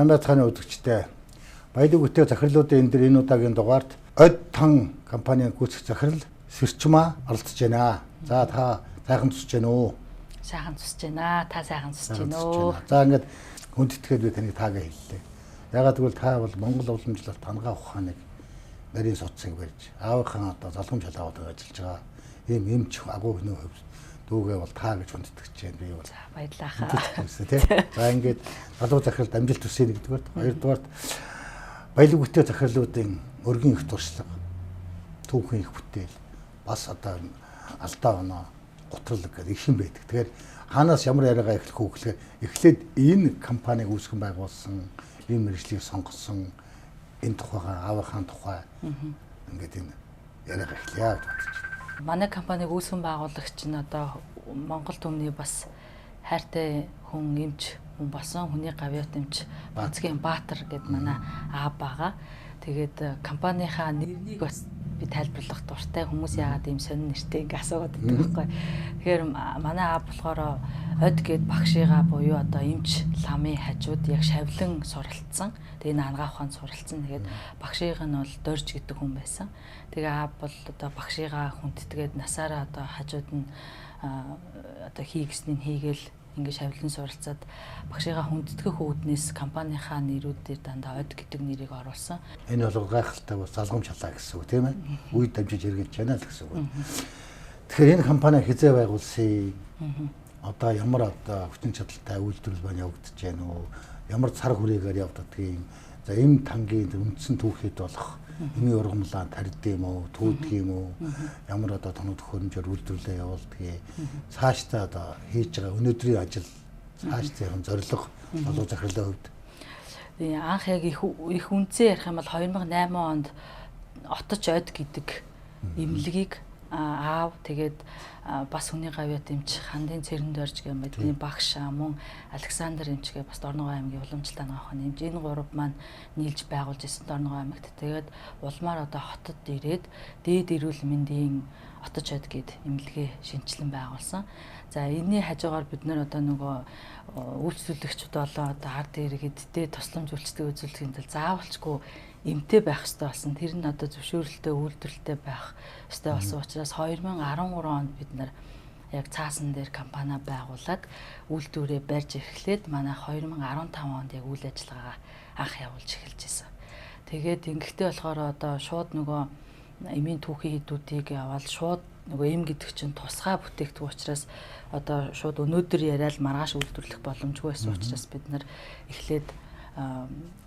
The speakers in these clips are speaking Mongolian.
Намайцгааны үзэгчтэй баялаг бүтээх захирлуудын энэ удаагийн дугаард Од Тан компанийн гүйцэх захирал Сэрчмаа оролцож байна. За та сайхан тусч байна уу? Сайхан тусч байна. Та сайхан тусч байна уу? За ингээд хүндэтгээд би таныг таагаа хэллээ. Ягаад гэвэл та бол Монгол уламжлалт тангаа ухааныг нарийн судсыг барьж аавынхаа одоо залгамж халаагаад ажиллаж байгаа. Ийм эмч агуу хөнөө хөвс дүүгээ бол таа гэж хүндэтгэж байна би бол. За баярлалаа. Тий. За ингээд залуу захиралд амжилт хүсье нэгдүгээр. Хоёрдугаар баялаг бүтээх захирлуудын өргөн их туршлага, түүхэн их бүтээл бас одоо алдаа оноо готролог гэдэг их юм байдаг. Тэгэхээр хаанаас ямар яриагаа эхлэх үү гэхээр эхлээд энэ компаниг үүсгэн байгуулсан, энэ мэргэжлийг сонгосон энэ тухайгаа аавынхаа тухай ингээд энэ яриагаа эхлэе гэж бодож байна. Манай компаниг үүсгэн байгуулагч нь одоо Монгол түмний бас хайртай хүн эмч хүн болсон хүний гавьяат эмч Бацгийн Баатар гэдэг манай аав байгаа. Тэгээд компанийнхаа нэрийг бас би тайлбарлах дуртай хүмүүс яагаад ийм сонин нэртэй ингэ асуугаад байдаг байхгүй. Тэгэхээр манай аав болохоор Од гэд багшигаа буюу одоо эмч ламын хажууд яг шавлан суралцсан. Тэгээ энэ ангаа ухаанд суралцсан. Тэгээд багшийг нь бол Дорж гэдэг хүн байсан. Тэгээ аав бол одоо багшигаа хүндэтгээд насаараа одоо хажууд нь одоо хийгснийг хийгээл ингээд шавлан суралцаад багшигаа хүндэтгэх үүднээс компанийнхаа нэрүүдээр дандаа Од гэдэг нэрийг оруулсан. Энэ бол гайхалтай бас залгамж халаа гэсэн үг тийм ээ. Үед дамжиж хэрэгжилж байна л гэсэн үг. Тэгэхээр энэ компани хизээ байгуулсан одоо ямар одоо хүчин чадалтай үйлдвэрлэл маань явагдаж байна уу? Ямар цар хүрээгээр явдаг юм. За эм тангийн үндсэн түүхэд болох эмийн ургамлаа тарьд юм уу, төвдөг юм уу? Ямар одоо тоног төхөөрөмжөөр үйлдвэрлэлээ явуулдаг. Цаашдаа одоо хийж байгаа өнөөдрийн ажил цаашдын зорилго залуу захирлын хувьд. Анх яг их үнцээ ярих юм бол 2008 онд Оточ Од гэдэг эмнэлгийг аав тэгээд бас хүний гавьяат эмч Хандын Цэрэн Дорж гэх мэдний багш мөн Александр эмчгээ бас Дорногов аймгийн уламжлалт ухааны эмч энэ гурав маань нийлж байгуулж ирсэн Дорногов аймагт. Тэгээд улмаар одоо хотод ирээд дээд эрүүл мэндийн Оточ Од гээд эмнэлгээ шинжилэн байгуулсан. За энэний хажуугаар бид нэр одоо нөгөө үйлчлүүлэгчд болоо одоо ард иргэд дээд тусламж үйлчлэг үзүүлэхийн тулд заавалчгүй эмтэй байх хэрэгтэй болсон. Тэр нь одоо зөвшөөрөлтөө үйлдвэрлэлтэй байх хэрэгтэй болсон учраас 2013 онд бид нар яг цаасан дээр компани байгуулад үйлдвэрээ барьж эхлээд манай 2015 онд яг үйл ажиллагаагаа анх явуулж эхэлж байсан. Тэгээд ингэхдээ болохоор одоо шууд нөгөө эмийн түүхийн хэдүүдийг яваал шууд нөгөө эм гэдэг чинь тусгай бүтээгдэхүүн учраас одоо шууд өнөөдөр яриад маргааш үйлдвэрлэх боломжгүй байсан учраас бид нар эхлээд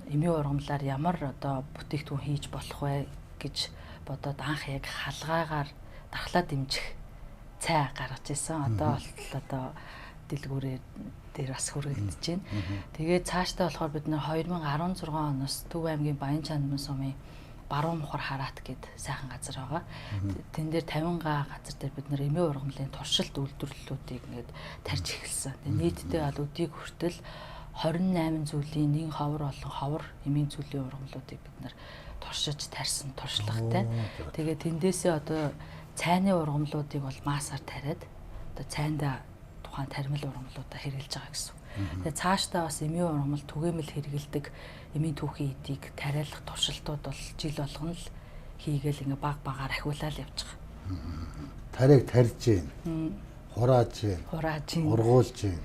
эмийн ургамлаар ямар одоо бүтээгдэхүүн хийж болох вэ гэж бодоод анх яг халгаагаар дархлаа дэмжих цай гаргаж ирсэн. Одоо бол дэлгүүрээр дээр бас хүрэгдэж байна. Тэгээд цаашдаа болохоор бид нэр 2016 оноос Төв аймгийн Баян Чанамын сумын Баруун Мухар хараат гэд сайхан газар байгаа. Тэн дээр 50 га газар дээр бид нэр эмийн ургамлын туршилт үйлдвэрлэлүүдийг ингээд тарьж эхэлсэн. Нийтдээ бол өдийг хүртэл 28 зүйлийн нэг ховор болон ховор эмийн зүйлийн ургамлуудыг бид нар туршиж тарьсан туршлагатай. Тэгээ тэндээсээ одоо цайны ургамлуудыг бол маасаар тариад одоо цайндаа тухайн тармил ургамлуудаа хэрэгжилж байгаа гэсэн. Тэгээ цаашдаа бас эмийн ургамал түгээмэл хэрэгэлдэг эмийн түүхийн эдийг тариалах туршилтууд бол жил болгоно л хийгээл ингээ баг багаар ахиулаад явж байгаа. Тариг тарьж гин, хурааж гин, ургуулж гин.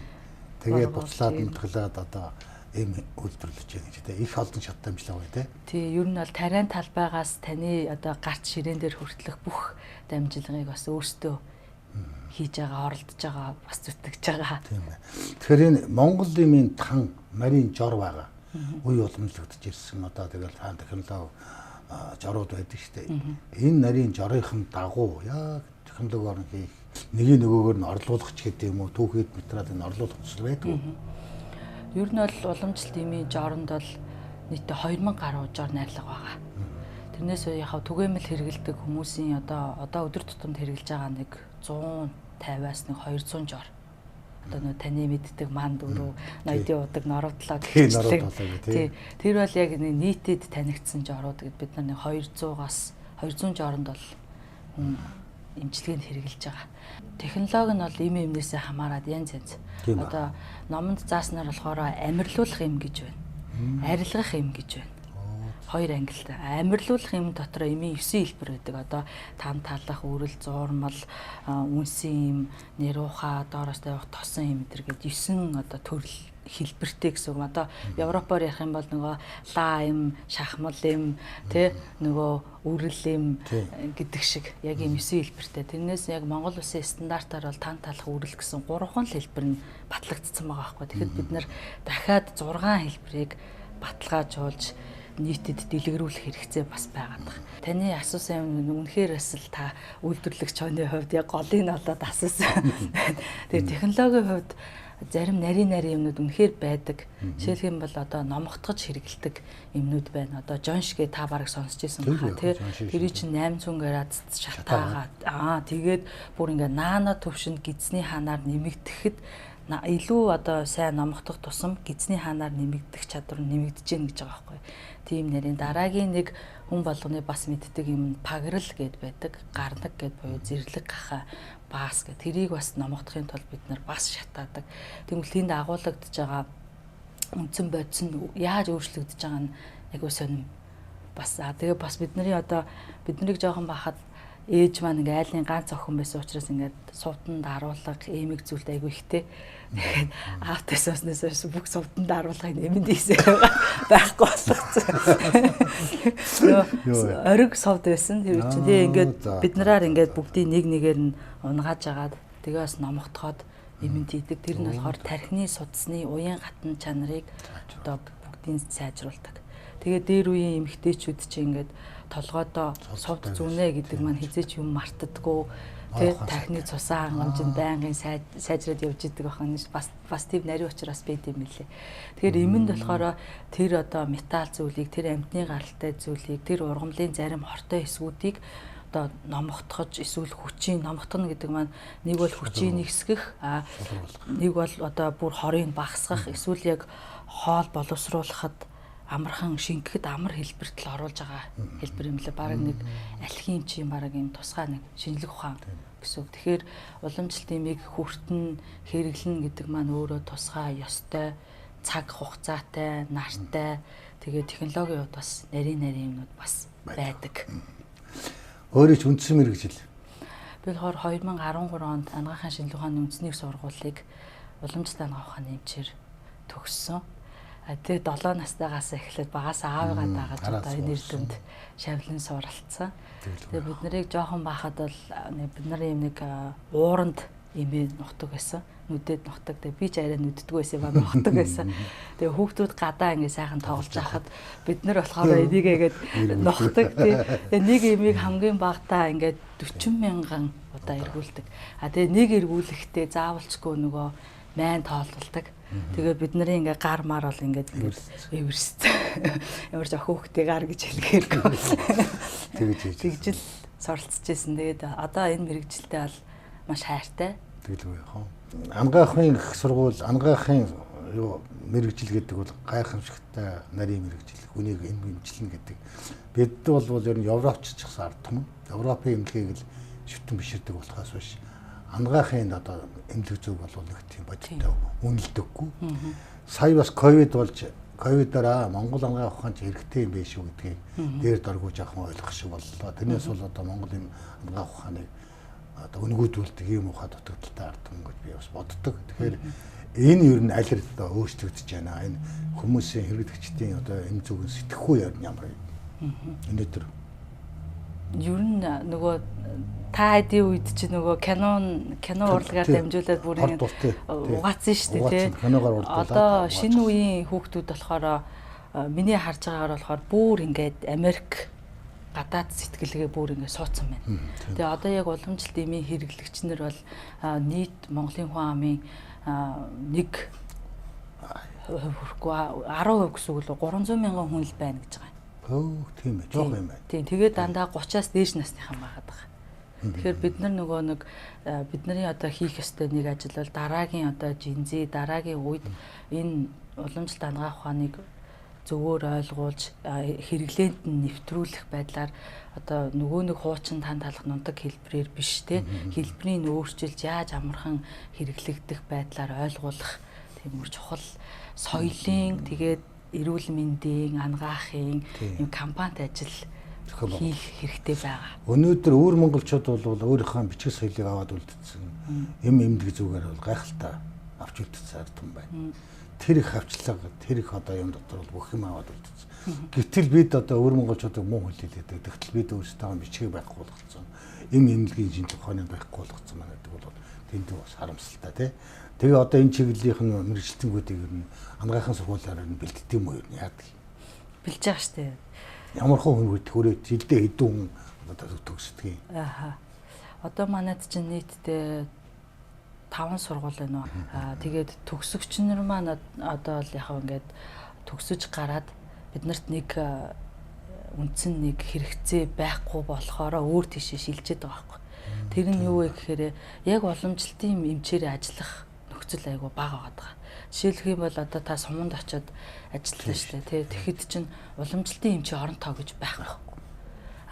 Тэгээд буцлаад нутглаад одоо эм үйлдвэрлэж байгаа гэж тийм их олон шаттай амжилт байгаа тийм. Тий, ер нь бол тариан талбайгаас таны одоо гарт ширээн дээр хүртэлх бүх дамжлагыг бас өөртөө хийж байгаа, оролдож байгаа, бас зүтгэж байгаа. Тийм байна. Тэгэхээр энэ Монгол эмийн тан марийн жор байгаа. Үе уламжлагдж ирсэн одоо тэгэл хаан технологи жорууд байдаг шүү дээ. Энэ нарийн жорынхан дагуу яг технологиор хийх нэг нөгөөгөр нь орлуулах ч гэдэг юм уу түүхэд материалыг нь орлуулах зүйл байдаг. Ер нь бол уламжлалт эмийн жоронд бол нийтдээ 2000 гаруй жор найрлага байгаа. Тэрнээс яхаа түгээмэл хэрэгэлдэг хүмүүсийн одоо өдөр тутамд хэрэгжилж байгаа нэг 150-аас нэг 200 жор. Одоо нөө таны мэддэг манд өрөө, ноёдын удаг, норовдлоо гэх тийм. Тэр бол яг нийтэд танигдсан жорууд гэд бид нар нэг 200-аас 200 жоронд бол эмчилгээнд хэрэгжилж байгаа. Технологи нь бол эмнээсээ хамаарат янз янз. Одоо номонд зааснаар болохоор амьрлуулах эм гэж байна. арилгах эм гэж байна. Хоёр ангилалтай. Амьрлуулах эм дотор эмийн 9 хэлбэр байдаг. Одоо там талах, үрэл, зуурмал, үнсэн эм, нэрууха, доороос тавих тосон эм гэдэг 9 одоо төрөл хэлбэртэй гэсэн үг. Одоо Европоор ярих юм бол нөгөө лаа эм, шахмал эм, тэ нөгөө үрэл эм гэдэг шиг яг ийм 9 хэлбэртэй. Тэрнээс яг Монгол улсын стандартаар бол там талах, үрэл гэсэн 3 хэлбэр нь батлагдсан байгаа байхгүй. Тэгэхэд бид нэр дахиад 6 хэлбэрийг баталгаажуулж нийтэд дэлгэрүүлэх хэрэгцээ бас байгаад байна. Таны асуусан юм үнэхээр бас л та үйлдвэрлэгч хүний хувьд яг голыг нь олоод асуусан. Тэгээд технологийн хувьд зарим нарийн юмнууд үнэхээр байдаг. Жишээлх юм бол одоо номготгож хэрэгэлдэг юмнууд байна. Одоо Жоншгээ та бараг сонсч байсан баха тий. Тэр чинь 800 градус шалтаагаад тэгээд бүр ингээ наано төвшөнд гидсний ханаар нэмэгдэхэд илүү одоо сайн номготох тусам гидсний ханаар нэмэгдэх чадвар нэмэгдэж гэнэ гэж байгаа байхгүй. Тийм нарийн дараагийн нэг хүн болгоны бас мэддэг юм паграл гэд байдаг. Гарнаг гэд буюу зэрлэг гахаа баас гэд тэрийг бас номготохын тулд бид нар бас шатаадаг. Тэгвэл тэнд агуулгадж байгаа үндсэн бодис нь яаж өөрчлөгдөж байгаа нь айгуу сонирм. Бас тэгээ бас биднийг жоохон бахад ээж маань ингээ айлын ганц охин байсан учраас ингээд сувтанд харуулга эмэг зүйлд айгүй ихтэй. Тэгээд аавтайс осносоос бүх сувтанд харуулгыг нэмэнд хийсээр байхгүй болгоцсон. Ориг сувд байсан. Тэр чинь тэгээ ингээд бид нараар ингээд бүгдийг нэг нэгээр нь унгааж агаад тэгээ бас номготоход нэмэнд хийдэг. Тэр нь болохоор тархины судасны уян гатан чанарыг одоо бүгдийг сайжруулдаг. Тэгээ дээр үеийн эмэгтэйчүүд чинь ингээд толгойдоо сувд зүнэ гэдэг маань хизээч юм мартдаггүй тий тархины цусаа хангамжинд байнгын сайжраад явж идэг ахын бас тийм нарийн учраас байд юм лээ. Тэгэхээр эмэнд болохоор тэр одоо металл зүйлийг, тэр амьтны гаралтай зүйлийг, тэр ургамлын зарим хортой хэсгүүдийг одоо номготгож эсвэл хүчийн номготгоно гэдэг маань нэг бол хүчийг нэгсгэх, нэг бол одоо бүр хорыг багасгах, эсвэл яг хоол боловсруулахад амархан шингэхэд амар хэлбэрт л оруулж байгаа хэлбэр юм лээ. Бараг нэг алхим чи бараг юм тусгай нэг шинжлэх ухаан гэсэн үг. Тэгэхээр уламжлалт имийг хүртэн хэрэглэн гэдэг маань өөрөө тусгай, ёстой, цаг хугацаатай, нартай. Тэгээ технологийн хувьд бас нарийн юмнууд бас байдаг. Өөрөө ч үндсэн мэргэжил. Би болохоор 2013 онд анагаахын шинжлэх ухааны үндэсний сургуулийг уламжлалт анагаах ухааны эмчээр төгссөн. Тэгээ 7 настайгаас эхлээд багасаа аавыгаа дагаад одоо энэ эрдэмтэд шавлан суралцсан. Тэгээ бид нарыг жоохон бахад бол бид нарын юм нэг ууранд имээ нухдаг байсан. Нүдэд нухдаг. Тэгээ би ч арай нүддэггүй байсан ба нухдаг байсан. Тэгээ хүүхдүүд гадаа ингээ сайхан тоглож байхад бид нар болохоор энийгээд нухдаг. Тэгээ нэг имийг хамгийн багтаа ингээ 40,000 удаа эргүүлдэг. Тэгээ нэг эргүүлэхдээ заавалчгүй нөгөө майн тоолдолдог. Тэгээ бид нарын ингээ гар мар бол ингээ эверст. Ямар ч охин хүүхдээ гар гэж хэлгээгүй. Тэгж л суралцж байсан. Тэгээд одоо энэ мэрэгжилтэй бол маш хайртай. Тэгэлгүй яах вэ? Анагаахын их сургууль, анагаахын мэрэгжил гэдэг бол гайхамшигтай нарийн мэрэгжил. Хүнийг эмчилнэ гэдэг. Бид бол ер нь Европч ч гэсэн ард түмэн. Европын эмнэлгийг л шүтэн биширдэг болохоос биш. Анагаахын одоо эмнэлэг зүг бол нэг тийм бодиттой үнэлдэггүй. Сая бас ковид болж ковидаараа Монгол анагаах ухаанч хэрэгтэй юм биш үү гэдгийг дээр доргууж авах ойлгох шиг боллоо. Тэрнээс бол одоо Монголын анагаах ухааныг одоо өнгөөдүүлдэг юм ухаа дутагдaltaй ард түмэн гэж би бас боддог. Тэгэхээр энэ ер нь аль хэдийн өөрчлөгдөж байна. Энэ хүмүүсийн хэрэглэгчдийн одоо эм зүгэн сэтгэхгүй ер нь ямар юм. Өнөөдөр ер нь нөгөө та хэдийн үед чи нөгөө кино урлагаар дамжуулаад бүр ингэ угаацсан шүү дээ тий. Одоо шинэ үеийн хүүхдүүд болохоор миний харж байгаагаар болохоор бүр ингээд Америк гадаад сэтгэлгээ бүр ингэ суудсан байна. Тэгээ одоо яг уламжлалт эмийн хэрэглэгч нар бол нийт Монголын хүн амын 1% хүрэхгүй 10% гэсэн үг л 300 мянган хүн л байна гэж байгаа юм. Тийм ээ, жоох юм байна. Тийм, тэгээд дандаа 30-аас дээш насныхан байгаад байгаа. Тэгэхээр бид нар нөгөө нэг бидний одоо хийх ёстой нэг ажил бол дараагийн одоо жинзи дараагийн үед энэ уламжлалт анагаах ухааныг зөвөр ойлгуулж хэрэглээнд нь нэвтрүүлэх байдлаар одоо нөгөө нэг хуучин тань талах нундаг хэлбэрээр биш те хэлбэрийг өөрчилж яаж амархан хэрэглэгдэх байдлаар ойлгуулах тийм үр чухал соёлын тэгээд эрүүл мэндийн, ангаахын юм компанид ажил хийх хэрэгтэй байгаа. Өнөөдөр өөр монголчууд бол өөрийнхөө бичиг соёлыг аваад үлдсэн. Эмнэлэг зүгээр бол гайхалтай авч үлдсэн ардсан байна. Тэр их авчлага, тэр их одоо юм дотор бол бүх юм аваад үлдсэн. Гэтэл бид одоо өөр монголчуудыг муу хэлээд тэгтэл бид өөрсдөө бичгийг байхгүй болгоцсон. Эмнэлгийн жинхэнэ ухааны байхгүй болгоцсон маань гэдэг бол тэнд бас харамсалтай тий. Тэгээ одоо энэ чиглэлийнх нь мэрэгчлэнгүүдийг ер нь ангаахын сургуулиар нь бэлддэг юм уу ер нь яадаг? Бэлж байгаа штэ. Ямар хүн хүрээ жилдээ хэдэн хүн одоо төгсдөг юм. Ааха. Одоо манайд чинь нийтдээ 5 сургууль байна уу. Тэгээд төгсөгч нар маань одоо л яг ингээд төгсөж гараад биднэрт нэг үндсэн нэг хэрэгцээ байхгүй болохоор өөр тийшээ шилжээд байгаа байхгүй. Тэр нь юу вэ гэхээр яг уламжлалтын эмчээр ажиллах нөхцөл айгу бага байгаа. Жишээлх юм бол одоо та суманд очиод ажиллана шүү дээ. Тэгэхэд чинь уламжлалтын эмчийн орон тоо гэж байхгүй.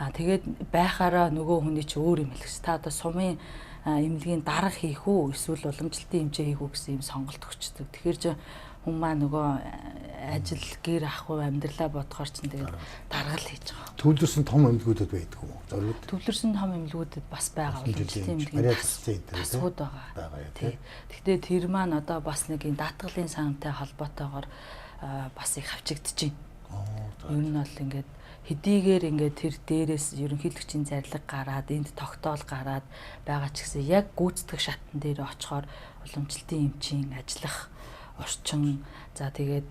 Тэгээд байхаараа нөгөө хүний чи өөр юм хэлсэн. Та одоо сумын эмнэлгийн дарга хийх үү эсвэл уламжлалтын эмчээ хийх үү гэсэн юм сонголт өгчдөг. Тэгэхээр ч хүн маань нөгөө ажил гэр ахгүй амьдралаа бодохоор ч тэгээд дарга л хийж байгаа. Төвлөрсөн том эмнэлгүүдэд байдаг юм уу? Зориуд. Төвлөрсөн том эмнэлгүүдэд бас байгаа. Уламжлалтын эмнэлгийн тасгууд байгаа. Гэхдээ тэр маань одоо бас нэг юм даатгалын сантай холбоотойгоор бас их хавчигдчихээн. Ер нь бол ингээд хэдийгээр ингээд тэр дээрээс ерөнхийлөгчийн зарлиг гараад энд тогтоол гараад байгаа ч гэсэн яг гүйцэтгэх шатн дээр очихоор уламжлалтын эмчийн ажиллах орчин за тэгээд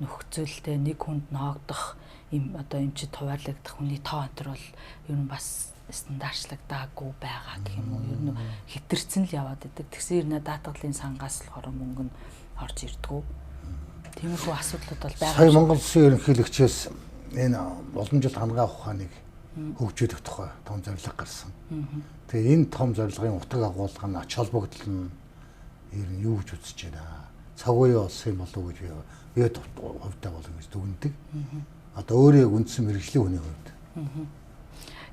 нөхцөлтэй нэг хүнд ноогдох юм одоо эмчид хуваарлагдах хүний тоо өнтер бол ер нь бас стандартчлагдаагүй байгаа гэх юм уу ер нь хэтэрсэн л яваад идэг. Тэгсэн хэрнээ даатгалын сангаас болохоор мөнгө нь орж ирдгүү. Тиймэрхүү асуудлууд бол байгаа. Сая Монгол Улсын ерөнхийлөгчөөс энэ уламжлалт хангаах ухааныг хөгжүүлэх тухай том зорилго гарсан. Тэгээ энэ том зорилгын утга агуулга нь ач холбогдол нь ер нь юу гэж үзэж байна? Цагуяа болсон юм болов уу гэж би хувьдаа бол ингэж дүгнэдэг. Одоо өөрөө яг үндсэн мэрэгжлийн хүний хувьд.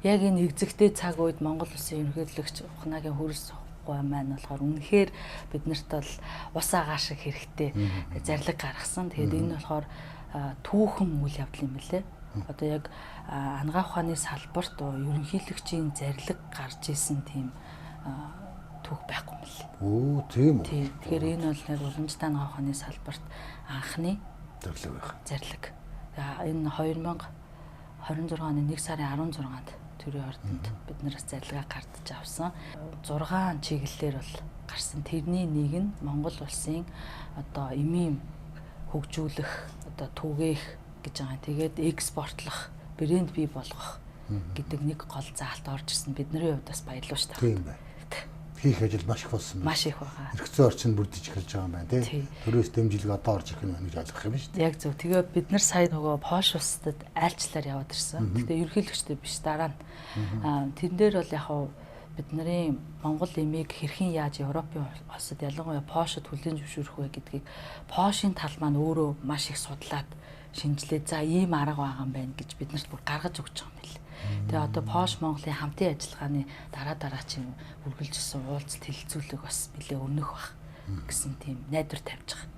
Яг энээгзэгтэй цаг үед Монгол Улсын ерөнхийлөгч ухнаагийн хөрс ухаан маань болохоор үнэхээр биднэрт бол ус агаа шиг хэрэгтэй зарлиг гаргасан. Тэгээд энэ болохоор түүхэн үйл явдал юм билээ. Одоо яг ангаах ухааны салбарт ерөнхийлөгчийн зарлиг гарч исэн тийм түүх байхгүй юм лээ. Оо тийм үү. Тэгэхээр энэ бол яг уламжлалт ангаах ухааны салбарт анхны зарлиг. Энэ 2026 оны 1 сарын 16-нд төрийн ордонд биднээс зарлигаа гардаж авсан. 6 чиглэлээр бол гарсан. Тэрний нэг нь Монгол улсын одоо эмийн хөгжүүлэх, одоо түгээх гэж байгаа. Тэгээд экспортлох, брэнд бий болгох гэдэг нэг гол заалт орж ирсэн. Бидний хувьд бас баярлалаа шүү дээ. Тийм байна. Хийх ажил маш их болсон байна. Маш их байгаа. Хэрэгцээ орчин бүрдэж эхэлж байгаа юм байна тий. Төрөөс дэмжлэг одоо орж ирэх нь гэж ойлгох юм шүү дээ. Яг зөв. Тэгээ бид нар сая нөгөө Польш улсад айлчлаар яваад ирсэн. Гэтэ ерөнхийлөгчтэй биш дараа нь. Тэрэн дээр бол яг бидний Монгол эмийг хэрхэн яаж Европын улсад ялангуяа Польшид хүлээн зөвшөөрөх вэ гэдгийг Польшийн тал маань өөрөө маш их судлаад шинжилээд за ийм арга байгаа юм байна гэж биднэрт бүр гаргаж өгч байгаа юм байна. Тэгээ одоо Польш Монголын хамтын ажиллагааны дараачийн үргэлжилсэн уулзалт хэлэлцүүлэг бас нэлээ өрнөх баг гэсэн тийм найдвар тавьж байгаа.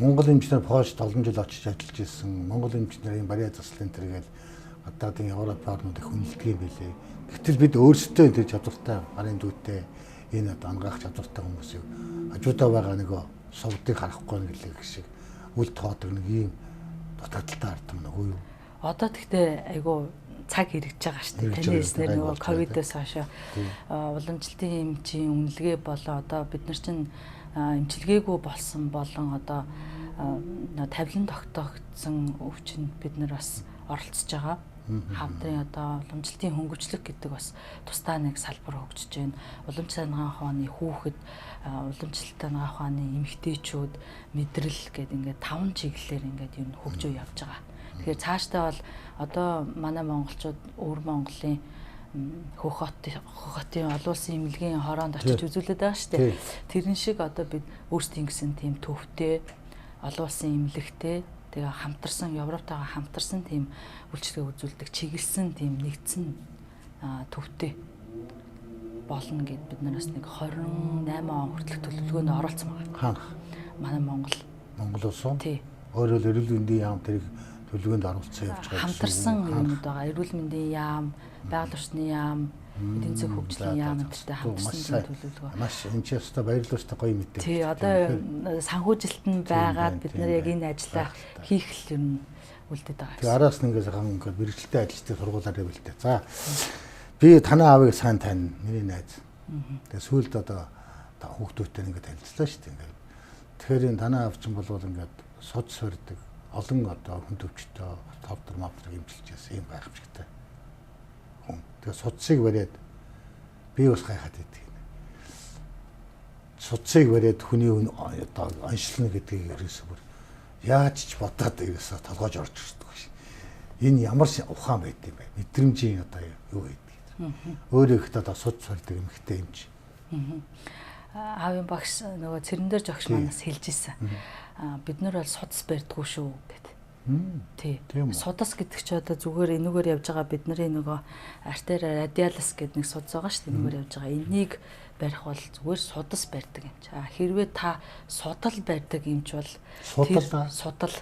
Монгол эмчнэр Польшд олон жил очиж ажиллаж ирсэн. Монгол эмчнэрийн бариа заслын тэргээл гадаадын Европ орнууд их хүндэлдэг юм билээ. Гэтэл бид өөрсдөө тэр чадвартай гарын дүүтэй энэ одоо ангаах чадвартай хүмүүсийг хажуудаа байгаа нөгөө сувдыг харахгүй нэг л шиг үл тоодог нэг ийм дутагдaltaй ард юм нөгөө юу. Одоо тэгтээ айгу цаг хэрэгж байгаа шүү дээ. Таны хэлснээр нөгөө ковидоос хойш уламжлалтын эмчийн үнэлгээ болоо одоо бид нар чинь эмчилгээгүй болсон болон одоо тавилан тогтоогдсон өвчин бид нар бас оролцож байгаа. Хамтран одоо уламжлалтын хөнгөвчлөг гэдэг бас тусдаа нэг салбар хөгжиж байна. Уламжлалт ангаах ухааны хүүхэд, уламжлалт ангаах ухааны эмэгтэйчүүд, мэдрэл гэдэг ингээд 5 чиглэлээр ингээд юм хөгжөө явж байгаа. Тэгэхээр цаашдаа бол одоо манай монголчууд өвөр Монголын хөх хотын олон улсын эмнэлгийн хороонд очиж үзүүлээд байгаа шүү дээ. Тэрэн шиг одоо бид өөрсдийн гэсэн тийм төвтэй олон улсын эмнэлэгтэй тэгээ хамтарсан Европтойгоо хамтарсан тийм үйлчлэгээ үзүүлдэг чиглэсэн тийм нэгдсэн төвтэй болно гэд бид нараас нэг 28 он хүртэлх төлөвлөгөөнд оролцсон байна. Хаанх? Манай Монгол улс уу? Тий. Өөрөөр эрүүл мэндийн яам тэрийг төлөвлөгөөнд оруулсан явж байгаа. Хамтарсан юмуд байгаа. Эрүүл мэндийн яам, байгаль орчны яам, эдийн засгийн хөгжлийн яам гэдэгтэй хамтарсан төлөвлөгөө. Маш энэ ч яста баярлалаа шүү дээ гоё мэдээ. Тий, одоо санхүүжилтэнд байгаад бид нар яг энэ ажлаа хийх л юм үлдээд байгаа. Тэгээ араас нь ингээд мэрэгчлээ ажилтны сургуулаараа бэлдээ. За би танаа аавыг сайн тань, миний найз. Тэгээ сүүлд одоо хүүхдүүдтэй ингээд танилцлаа шүү дээ ингээд. Тэгэхээр энэ танаа аав чинь болвол ингээд суд сордог, олон одоо хүн төвчтэй тавдар мавдар имжилж яасан юм байх юм шигтэй. Хүн. Тэгээ судсыг бариад би бас гайхаад байдаг. Судсыг бариад хүний одоо аншлна гэдгийг ерөөсөө бүр яаж ч бодоод ерөөсөө толгойж орж ирдэг шин. Энэ ямар ухаан байд юм бэ? Мэдрэмжийн одоо юу гэдэг. Өөрөө ихтэй одоо суд сордог эмхтэй юм чи. Аавын багш нөгөө цэрэн дээр жогш манаас хэлж исэн. Бид нар бол судас барьдгүй шүү гэдэг. Тий. Судас гэдэг чи одоо зүгээр энүүгээр явж байгаа бидний нөгөө артери радиалис гэдэг нэг судас байгаа шүү дээ. Энүүгээр явж байгаа. Энийг барих бол зүгээр судас барьдаг юм чи. Хэрвээ та судал барьдаг юм ч бол судал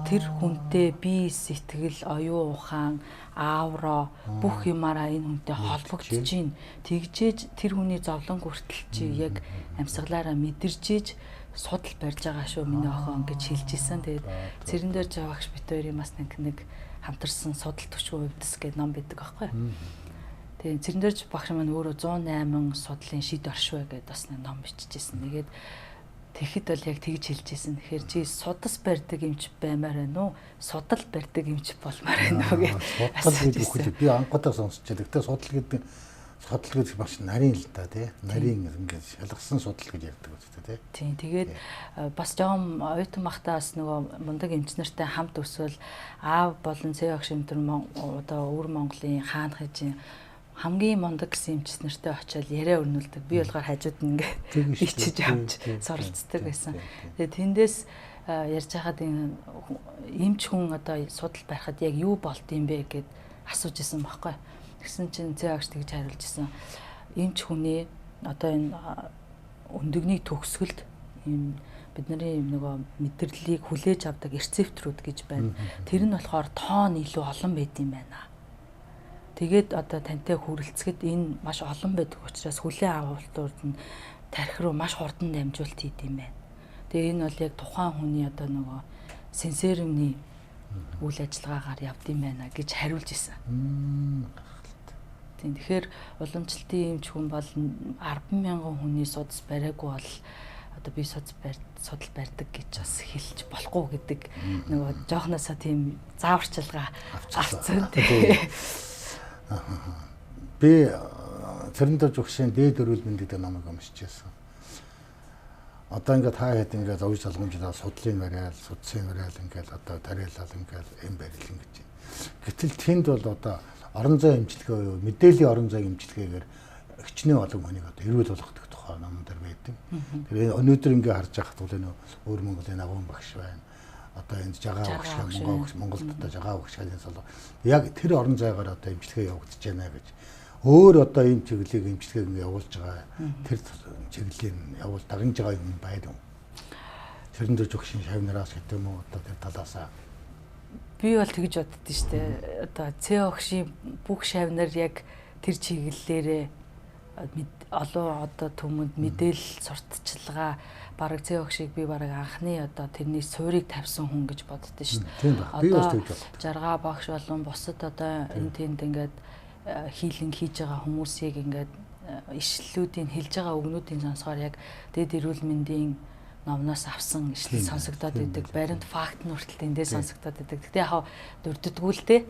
тэр хүнтэй бие сэтгэл, оюун ухаан, аавра бүх юмараа энэ хүнтэй холбогдож гин. Тэгжээж тэр хүний зовлон хүртэл чи яг амьсгалаараа мэдэрчээж судал барьж байгаа шүү миний охин гэж хэлж исэн. Тэгээд цэрэн дээр жаагч бит хоёрын бас нэг хамтарсан судал төчгөө өвдөс гэдэг ном бидэг аахгүй. Тэгээд цэрэн дээр багш маань өөрөө 108 судлалын шид оршвэ гэдэг бас нэг ном биччихсэн. Тэгээд тэгэхэд бол яг тэгж хэлж исэн. Тэгэхээр чи судас барьдаг юмч баймаар байна уу? Судал барьдаг юмч болмаар байна уу гэж. Судал гэдэг үгтэй би анхудаа сонсч байгаа. Гэтэ судал гэдэг маш нарийн л да тий. Нарийн ингээд шалгасан судал гэж ярьдаг үстэй тий. Тийм тэгээд бас жоохон оюутан махтаас нөгөө мундаг эмчнэртэй хамт өсвөл аав болон цээг шимтэр одоо өвөр Монголын хаан хажийн хамгийн мундаг гэсэн эмчс нартай очиод яриа өрнүүлдэг. Би болохоор хажууд нь ингээд ичиж авч суралцдаг байсан. Тэгээд тэндээс ярьж байхад эмч хүн одоо судал барихад яг юу болд юм бэ гэд асууж исэн байхгүй. Тэгсэн чинь цаагч тэгж хариулж исэн. Эмч хүний одоо энэ өндөгний төгсгөлд ийм бидний нөгөө мэдрэлийг хүлээж авдаг рецепторууд гэж байна. Тэр нь болохоор тоон илүү олон байд юм байна. Тэгээд одоо тантай хүрэлцэхэд энэ маш олон байдаг учраас хүлээн авалтууд нь тархи руу маш хурдан дамжуулт хийд юм байна. Тэгээ энэ бол яг тухайн хүний одоо нөгөө сенсорны үйл ажиллагаагаар явд юм байна гэж хариулж исэн. Тийм тэгэхээр уламжлалтын эмч хүн бол 10,000 хүний судас бариагүй бол одоо би судал барьдаг гэж бас хэлж болохгүй гэдэг нөгөө жоохносоо тийм зааварчилгаа авцсан тийм. Би цэрэн дээр жогшин дээд өрөөл мэнд гэдэг номыг уншиж байсан. Одоо ингээд хаа хэд ингээд овж залгамжлаа судлын барайл, судсын барайл ингээд одоо тариалал ингээд эм барил ингэж. Гэтэл тэнд бол одоо орон зай эмчилгээ, мэдээллийн орон зай эмчилгээгээр хичнээн олон хүнийг одоо эрүүл болгодог тухай номдэр байдаг. Тэгээ өнөөдөр ингээд харж байхад бол энэ өөр Монголын агуун багш байна. Одоо энд жагаа багш, Монголд одоо жагаа багш гэдэг нь яг тэр орон зайгаар одоо эмчилгээ явагдаж байна гэж. Өөр одоо энэ чиглэлийг эмчилгээг ингээд явуулж байгаа. Тэр чиглэлийн дагнаж байгаа юм байна уу? Цэрэн дээр жогшин шавнараас гэдэг юм уу одоо тэр талаасаа би бол тэгж боддоо штэ. Одоо цэогшийн бүх шавнар яг тэр чиглэлээрээ олон одоо төмөнд мэдээлэл сурталчилгаа бараг цэогшийг би бараг анхны одоо тэрний суурийг тавьсан хүн гэж боддоо штэ. Би бас тэгж боддоо. Жаргаа багш болон бусад одоо энэ тэнд ингээд хийлинг хийж байгаа хүмүүсийг ингээд ишлэлүүдийн хэлж байгаа үгнүүдийн сонсохоор яг дэд эрүүл мэндийн номноос авсан ишлэл сонсогдоод идэг. Баримт факт нь хүртэл эндээ сонсогдоод идэг. Гэтэ яг дурддаггүй л дээ.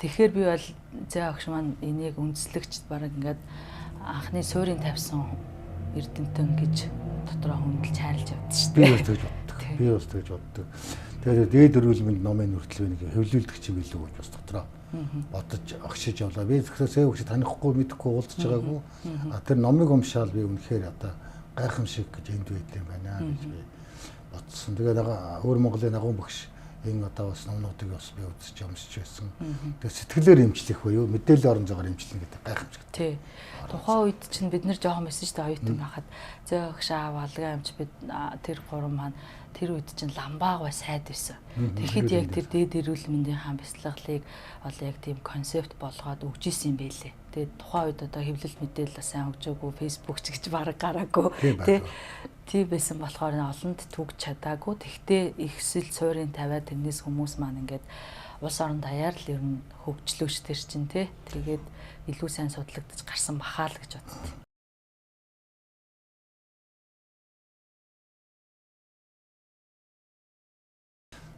Тэгэхээр би бол зээ огш маань энийг үндэслэгч бараг ингээд анхны суурийг тавьсан эрдэмтэн гэж дотроо хөндлөж хайрлаж явдсан шүү дээ. Би бас тэгж боддог. Тэгээд дээд эрүүл мэнд номын хүртэл нэг хөвлөлдөх чиг илүү гэж бас дотроо бодож огшиж явлаа. Би зөвхөн огш танихгүй мэдэхгүй уулзж байгаагүй. Тэр номыг уншаал би үнэхээр одоо гайхамшиг гэж энд байд юм байна гэж би бодсон. Тэгээд өөр Монголын агуун багш энэ одоо бас номнуудыг бас би үзэж юмсч байсан. Тэгээд сэтгэлээр эмчлэх буюу мэдээллийн орон зайгаар эмчлэх гэдэг гайхамшиг. Тий. Тухайн үед чинь бид нэр жоохон байсан шүү дээ оюутан байхад. Зөөгш аав алгаа амч бид тэр гурван маань тэр үед чинь ламбаагүй сайд байсан. Тэгэхэд яг тэр дээд эрүүл мэндийн хаан бяцлаглыг бол яг тийм концепт болгоод өгч исэн юм байлээ. Тэгээд тухайн үед одоо хэвлэл мэдээлэл сайн хөгжөөгүй, фейсбુક ч гэж бараг гараагүй тий байсан болохоор олонд түгж чадаагүй. Тэгтээ их эсэл суурийн тавиад тэрнээс хүмүүс маань ингээд улс орон даяар л ер нь хөгжлөөч тэр чинь тий. Тэгээд илүү сайн судлагдаж гарсан бахаа л гэж бодсон.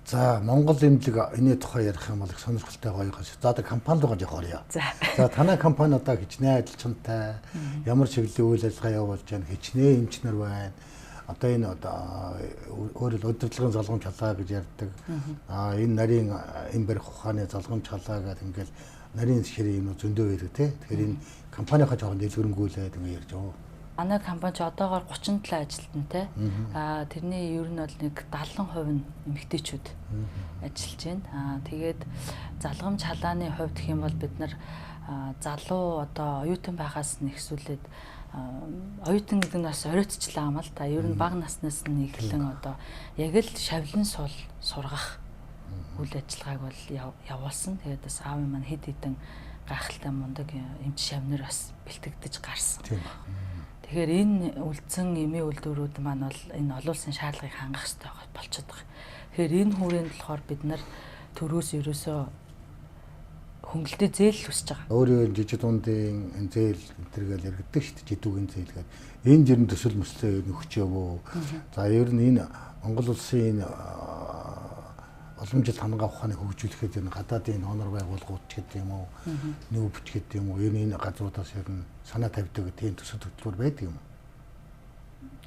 За Монгол эмнэлэг энэ тухай ярих юм бол их сонирхолтой гоё. За одоо компани руу жоох орё. За танай компани одоо хичнээн ажилчинтай ямар чиглэлийн үйл ажиллагаа явуулж байна? Хичнээн эмчнэр байна. Одоо энэ одоо өөрөөр удирдлагын залгамж халаа гэж ярьдаг. Энэ нарийн эм барих ухааны залгамж халаа гэдэг ингээл нарийн ширээ юм зөндөө байдаг тий. Тэгэхээр энэ компанийнхаа жоохон дэлгэрэнгүүлээд ингэ ярьж байгаа. Манай компани ч одоогоор 37 ажилтнтай. Тэрний ер нь бол нэг 70% нь эмэгтэйчүүд ажиллаж байна. Тэгээд залгамж халааны хувьд гэх юм бол бид нар залуу одоо оюутан байхаас нь ихсүүлээд оюутан гэдэг нь бас оройтчлаа юм л та. Ер нь бага наснаас нь эхлэн одоо яг л шавлан сургах үйл ажиллагааг бол явуулсан. Тэгээд бас аав маань хэд хэдэн гайхалтай мундаг эмч шавнар бас бэлтгэдэж гарсан. Тэгэхээр энэ үлдсэн эмийн үйлдвэрүүд маань бол энэ олон улсын шаардлагыг хангах хэрэгтэй болчиход байгаа. Тэгэхээр энэ хүрээнд болохоор бид нар төрөөс ерөөсөө хөнгөлтэй зээл хүсэж байгаа. Өөрөө жижиг дундын зээл энтергээл яригддаг шүү дээ. Жидүүгийн зээл гэдэг. Энэ жирэн төсөл мөслөө нөхчөөвөө. За ер нь энэ Монгол улсын олон жил хангаа ухааны хөгжүүлэхэд энэ гадаадын онор байгууллагууд ч гэдэг юм уу, нүүбч гэдэг юм уу, энэ газруудаас ер нь санаа тавьдаг тийм төсөл хөтөлбөр байдаг юм уу?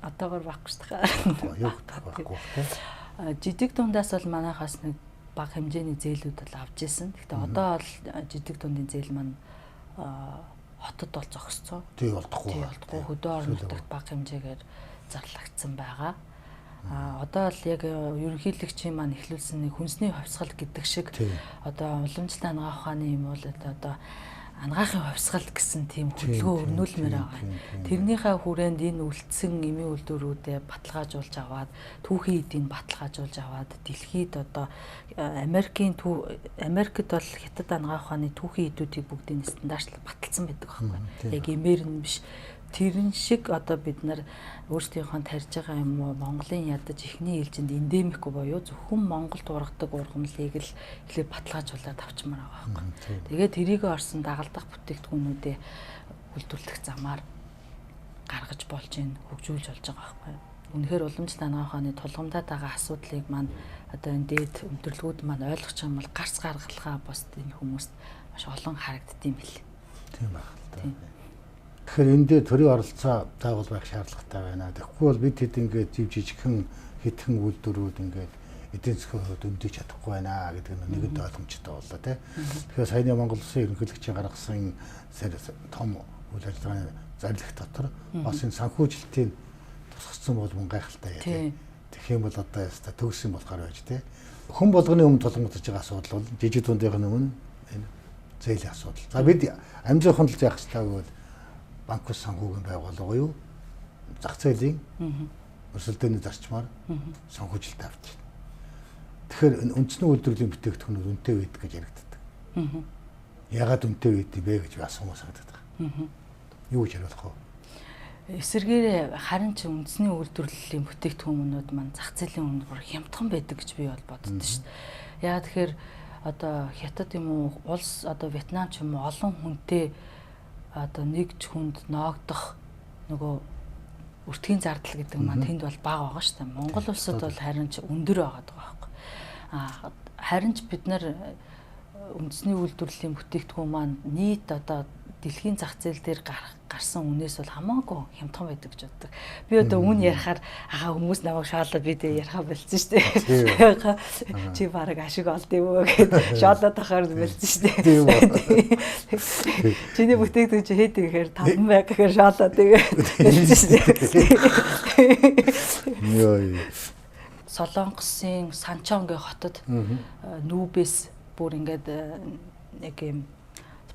Одоогор баггүй шүү дээ. Юу байхгүй тий. Жижиг дундаас бол манайхаас нэг бага хэмжээний зээлүүд бол авч ирсэн. Гэхдээ одоо бол жижиг дундын зээл маань хотод бол зогсцоо. Тий болдохгүй. Хөдөө орон нутагт бага хэмжээгээр зарлагдсан байгаа. Одоо л яг ерөнхийлөгчийн маань эхлүүлсэн нэг хүнсний хувьсгал гэдэг шиг одоо уламжлалт анагаах ухааны юм бол одоо анагаахын хувьсгал гэсэн тийм хөдөлгөөн өрнүүлмээр байгаа. Тэрнийхээ хүрээнд энэ үлдсэн эмийн үйлдвэрүүдээ баталгаажуулж аваад түүхийн эдийг баталгаажуулж аваад дэлхийд одоо Америкт бол хятад анагаах ухааны түүхийн эдүүдийг бүгдийн стандартлал баталсан байдаг байхгүй. Яг эмээр нь биш. Тэрэн шиг одоо бид нар өөрсдийнхөө тарьж байгаа юм уу Монголын ядаж ихний ээлжинд эндемикгүй боيو зөвхөн Монголд ургадаг ургамлыг л эхлээд баталгаажуулаад авчмаар байгаа байхгүй. Тэгээд тэрийг орсон дагалдах бүтээгдэхүүнүүдээ үйлдвэрлэх замаар гаргаж болж ийн хөгжүүлж болж байгаа байхгүй. Үнэхээр уламжлалт анагаах ухааны тулгамдаад байгаа асуудлыг маань одоо энэ дээд өндөрлгүүд маань ойлгох юм бол гарц гаргалгаа босд энэ хүмүүст маш олон харагддсан юм билээ. Тийм байна л да. Тэгэхээр энэ дээр төрийн оролцоо заавал байх шаардлагатай байна. Тэгэхгүй бол бид хэд ингээд жижигхэн хитгэн үйлдвэрүүд ингээд эдийн засгийн хувьд өндөж чадахгүй байна гэдэг нь нэгэнт ойлгомжтой боллоо тий. Тэгэхээр саяны Монгол Улсын ерөнхийлөгчийн гаргасан том үйл ажиллагааны зарлих дотор бас энэ санхүүжилтийн тусгацсан бол мөн гайхалтай яа тий. Тэгэх юм бол одоо яста төгсөн болохоор байж тий. Хүн болгоны өмнө тулгамдж байгаа асуудал бол жижиг дундын өмнө энэ зээлийн асуудал. За бид амжихын тулд яах хэрэгтэй гэвэл банкус санхүүгийн байгууллага юу зах зээлийн өрсөлдөөний зарчмаар санхүүжилт авч байна. Тэгэхээр үндэсний үйлдвэрлэлийн бүтээгдэхүүнүүд үнэтэй байдаг гэж яригддаг. Ягаад үнэтэй байдаг бэ гэж би асуумаар санагдаад байгаа. Юу гэж хариулах вэ? Эсвэргээр харин ч үндэсний үйлдвэрлэлийн бүтээгдэхүүнүүд маань зах зээлийн өмнө хямдхан байдаг гэж би бол боддоо шүү дээ. Яагаад тэгэхээр одоо хятад юм уу улс одоо Вьетнам ч юм уу олон хүнтэй одоо нэг ч хүнд ноогдох нөгөө өртгийн зардал гэдэг маань тэнд бол бага байгаа шүү дээ. Монгол улсад бол харин ч өндөр байгаа байхгүй. Харин ч бид нар үндэсний үйлдвэрлэлийн бүтээгдэхүүн маань нийт одоо дэлхийн зах зээл дээр гарсан үнээс бол хамаагүй хямдхан байдаг гэж боддог. Би одоо үн ярихаар хүмүүс намайг шаалаад би дэ ярихаа болцсон шүү дээ. Чи бараг ашиг олд юм уу гэд шаалаад тахаар болцсон шүү дээ. Чиний бүтээгдэхүүн чи хэд гэхээр 5 байг гэхээр шаалаад тэгээд болцсон шүү дээ. Йой. Солонгосын Санчонгийн хотод нүүбээс бүр ингээд яг юм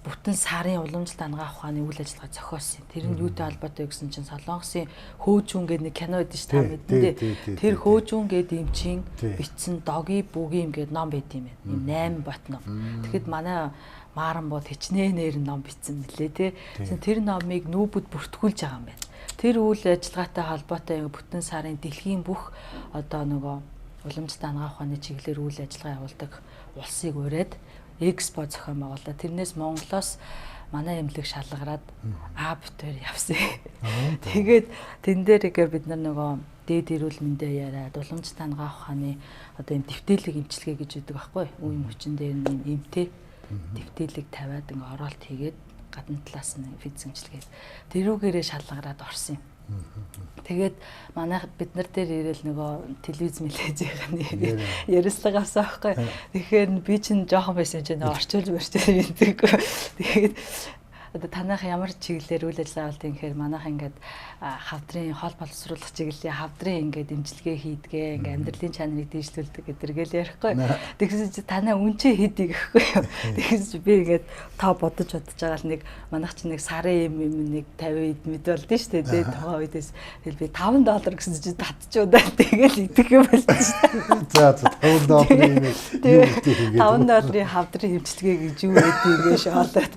бүтэн сарын уламжлалт ангаа ухааны үйл ажиллагаа зохиосон. Тэр нь юутай холбоотой гэсэн чинь Солонгосын Хөөжүүн гэдэг нэг кино байдаг шүү дээ. Мэдэн дээ. Тэр Хөөжүүн гэдэг эмчийн бичсэн Доги Бүгим гэдэг ном байд юм байна. 8 бот ном. Тэгэхэд манай Мааран бод хичнээнээр ном бичсэн мөлий тий. Тэр номыг нүүбэд бүртгүүлж байгаа юм байна. Тэр үйл ажиллагаатай холбоотой бүтэн сарын дэлхийн бүх одоо нөгөө уламжлалт ангаа ухааны чиглэлээр үйл ажиллагаа явуулдаг улсыг ураад экспо зохион байгууллаа. Тэрнээс Монголоос манай эмнэлэг шалгараад АБ-төр явсан. Тэгээд тэн дээр бид нар нөгөө дээд эрүүл мэндэ яриад уламжлалт ангаа ухааны одоо юм дэвтэлэг эмчилгээ гэж үүдэг байхгүй. Үеийн хүчин дээр нь эмтэй дэвтэлэг тавиад ингээ оролт хийгээд гадна талаас нь физ эмчилгээ тэрүүгээрээ шалгараад орсон юм. Тэгээд манай бид нар дээр ирээл нөгөө телевиз мэлэжийн ярислага авсан байхгүй. Тэгэхээр би чинь жоохон байсан чинь орчуулж ярьдаг. Тэгээд одоо танайх ямар чиглэлээр үйл ажиллагаа болдгийг гэхээр манайх ингээд хавдрын хоол боловсруулах чиглэлийн хавдрын ингээд эмчилгээ хийдгээ ингээд амьдралын чанарыг дэвшлүүлдэг гэдэргээл ярихгүй. Тэгсэн чи танай үнчээ хийдэг гэхгүй. Тэгсэн чи би ингээд та бодож байгаа л нэг манайх чи нэг сарын юм нэг 50 мэд болдсон шүү дээ. Тухайн үедээс тэгэл би $5 гэсэн чи татчихудаа тэгэл идэх юм болсон шүү дээ. За $5 юм юу гэдэг $5 хавдрын эмчилгээ гэж юу гэдэг юм шаалаад.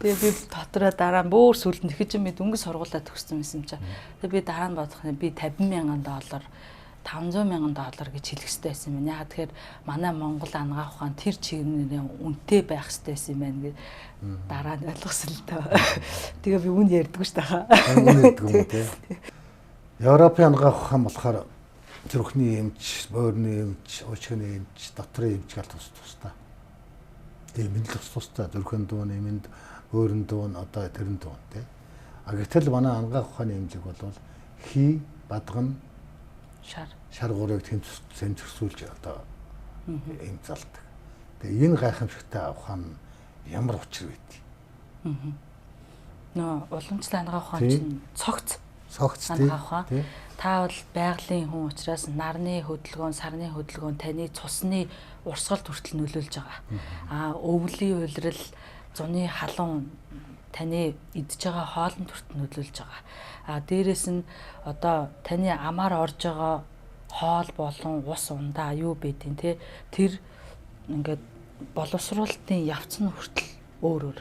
Тэгээ би дотроо дараа нь бүр сүлд нэхэж мэд өнгө сургуулаа төгссөн байсан чинь. Тэгээ би дараа нь бодох нь би $50,000 $500,000 гэж хэлэх хэрэгтэй байсан юм. Яагаад тэгэхээр манай Монгол ангаа ухаан тэр чиглэлээр үнэтэй байх хэрэгтэй байсан юм байна гэж дараа нь ойлгосон л тоо. Тэгээ би үн ярьдаггүй шүү дээ. Үн ярьдаггүй юм тий. Европын ангаа ухаан болохоор зүрхний эмч, бөөрийн эмч, уучгийн эмч, дотрын эмч гал тустай. Тэгээ мэдлэг тустай зүрхэн дуун, эмэнд өөрөн дуун одоо тэрэн дуун тий. А гэтэл манай ангаа ухааны эмнэлэг бол хий, бадган, шар гурыг тэмцэхсүүлж одоо эм залдаг. Тэгээ энэ гайхамшигтай ухаан ямар учир вэ? Нөө уламжлалт ангаа ухаан чинь цогц ангаа ухаан. Та бол байгалийн хүн учраас нарны хөдөлгөөн, сарны хөдөлгөөн таны цусны урсгалд хүртэл нөлөөлж байгаа. Өвлийн уйлрал, зуны халуун таны идж байгаа хоолнд хүртэл нөлөөлж байгаа. Дээрээс нь одоо таны амаар орж байгаа хоол болон ус ундаа юу байдیں۔ Тэ тэр ингээд боловсруулалтын явц нь хүртэл өөр өөр